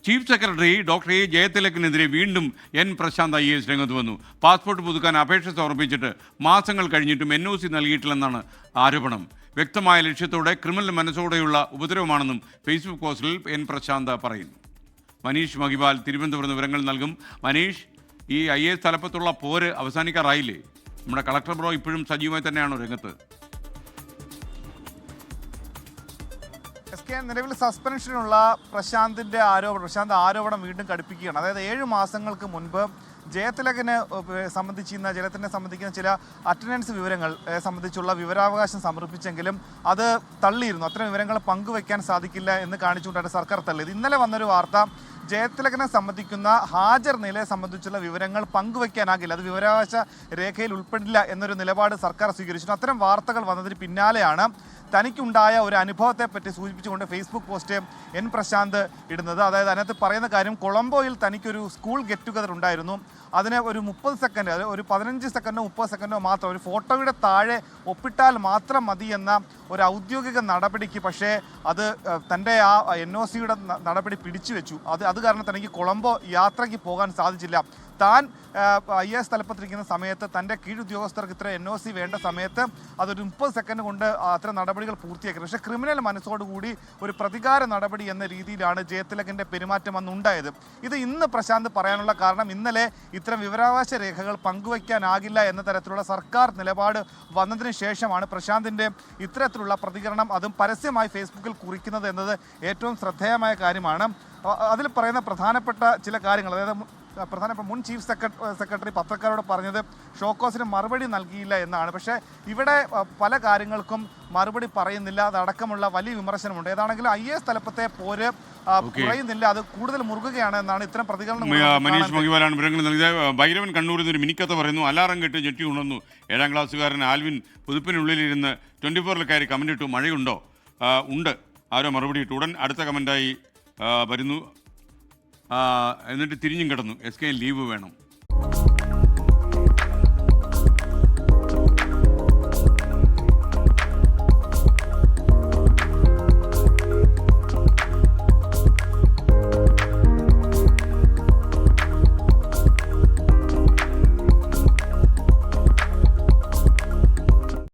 Chief secretary doctor A ജയതിലകിനെതിരെ വീണ്ടും N Prashant IAS രംഗത്ത് വന്നു. പാസ്പോർട്ട് പുതുക്കാൻ അപേക്ഷ സമർപ്പിച്ചിട്ട് മാസങ്ങൾ കഴിഞ്ഞിട്ടും NOC നൽകിയിട്ടില്ലെന്നാണ് ആരോപണം. വ്യക്തമായ ലക്ഷ്യത്തോടെ ക്രിമിനൽ മനസ്സോടെയുള്ള ഉപദ്രവമാണെന്നും ഫേസ്ബുക്ക് പോസ്റ്റിൽ എൻ പ്രശാന്ത് പറയുന്നു. മനീഷ് മഹിപാൽ തിരുവനന്തപുരം വിവരങ്ങൾ നൽകും. മനീഷ്, ഈ IAS തലപ്പത്തുള്ള പോര് അവസാനിക്കാറായില്ലേ? നമ്മുടെ കളക്ടർ ബ്രോ ഇപ്പോഴും സജീവമായി തന്നെയാണോ രംഗത്ത്? നിലവിൽ സസ്പെൻഷനുള്ള പ്രശാന്ത് ആരോപണം വീണ്ടും കടുപ്പിക്കുകയാണ്. അതായത് 7 മാസങ്ങൾക്ക് മുൻപ് ജയതിലകിനെ സംബന്ധിക്കുന്ന ചില അറ്റൻഡൻസ് വിവരങ്ങൾ സംബന്ധിച്ചുള്ള വിവരാവകാശം സമർപ്പിച്ചെങ്കിലും അത് തള്ളിയിരുന്നു. അത്തരം വിവരങ്ങൾ പങ്കുവയ്ക്കാൻ സാധിക്കില്ല എന്ന് കാണിച്ചുകൊണ്ടാണ് സർക്കാർ തള്ളിയത്. ഇന്നലെ വന്നൊരു വാർത്ത, ജയതിലകിനെ സംബന്ധിക്കുന്ന ഹാജർ നിലയെ സംബന്ധിച്ചുള്ള വിവരങ്ങൾ പങ്കുവയ്ക്കാനാകില്ല, അത് വിവരാവകാശ രേഖയിൽ ഉൾപ്പെടില്ല എന്നൊരു നിലപാട് സർക്കാർ സ്വീകരിച്ചു. അത്തരം വാർത്തകൾ വന്നതിന് പിന്നാലെയാണ് തനിക്കുണ്ടായ ഒരു അനുഭവത്തെപ്പറ്റി സൂചിപ്പിച്ചുകൊണ്ട് ഫേസ്ബുക്ക് പോസ്റ്റ് എൻ പ്രശാന്ത് ഇടുന്നത്. അതായത് അതിനകത്ത് പറയുന്ന കാര്യം, കൊളംബോയിൽ തനിക്കൊരു സ്കൂൾ ഗെറ്റ് ടുഗദർ ഉണ്ടായിരുന്നു. അതിന് ഒരു 30 സെക്കൻഡ്, ഒരു 15 സെക്കൻഡോ 30 സെക്കൻഡോ മാത്രം ഒരു ഫോട്ടോയുടെ താഴെ ഒപ്പിട്ടാൽ മാത്രം മതി എന്ന ഒരു ഔദ്യോഗിക നടപടിക്ക് പക്ഷേ അത് തൻ്റെ ആ NOCയുടെ നടപടി പിടിച്ചു വെച്ചു. അത് കാരണം തനിക്ക് കൊളംബോ യാത്രയ്ക്ക് പോകാൻ സാധിച്ചില്ല. താൻ IAS തലപ്പത്തിരിക്കുന്ന സമയത്ത് തൻ്റെ കീഴുദ്യോഗസ്ഥർക്ക് ഇത്ര NOC വേണ്ട സമയത്ത് അതൊരു 30 സെക്കൻഡ് കൊണ്ട് അത്തരം നടപടികൾ പൂർത്തിയാക്കി. പക്ഷേ ക്രിമിനൽ മനസ്സോടുകൂടി ഒരു പ്രതികാര നടപടി എന്ന രീതിയിലാണ് ജയതിലകിൻ്റെ പെരുമാറ്റം അന്നുണ്ടായത്. ഇത് ഇന്ന് പ്രശാന്ത് പറയാനുള്ള കാരണം, ഇന്നലെ ഇത്തരം വിവരാവകാശ രേഖകൾ പങ്കുവയ്ക്കാനാകില്ല എന്ന തരത്തിലുള്ള സർക്കാർ നിലപാട് വന്നതിന് ശേഷമാണ് പ്രശാന്തിൻ്റെ ഇത്തരത്തിലുള്ള പ്രതികരണം, അതും പരസ്യമായി ഫേസ്ബുക്കിൽ കുറിക്കുന്നത് എന്നത് ഏറ്റവും ശ്രദ്ധേയമായ കാര്യമാണ്. അതിൽ പറയുന്ന പ്രധാനപ്പെട്ട ചില കാര്യങ്ങൾ, അതായത് മുൻ ചീഫ് സെക്രട്ടറി പത്രക്കാരോട് പറഞ്ഞത് ഷോക്കോസിന് മറുപടി നൽകിയില്ല എന്നാണ്. പക്ഷേ ഇവിടെ പല കാര്യങ്ങൾക്കും മറുപടി പറയുന്നില്ല, അതടക്കമുള്ള വലിയ വിമർശനമുണ്ട്. ഏതാണെങ്കിലും IAS തലപ്പത്തെ പോര് കുറയുന്നില്ല, അത് കൂടുതൽ മുറുകുകയാണ് എന്നാണ് ഇത്തരം പ്രതികരണം. മനീഷ് മഹിവാലാണ് വിവരങ്ങൾ നൽകിയത്. ഭൈരവൻ കണ്ണൂരിൽ നിന്നൊരു മിനിക്കഥ പറയുന്നു. അലാറം കെട്ട് ഞെട്ടി ഉണർന്നു. 7ാം ക്ലാസ്സുകാരൻ ആൽവിൻ പുതുപ്പിനുള്ളിലിരുന്ന് 24 കയറി കമൻ്റ് ഇട്ടു. മഴയുണ്ടോ? ഉണ്ട്. ആരോ മറുപടി ഇട്ടു. ഉടൻ അടുത്ത കമൻ്റായി വരുന്നു. എന്നിട്ട് തിരിഞ്ഞും കിടന്നു. SK ലീവ് വേണം.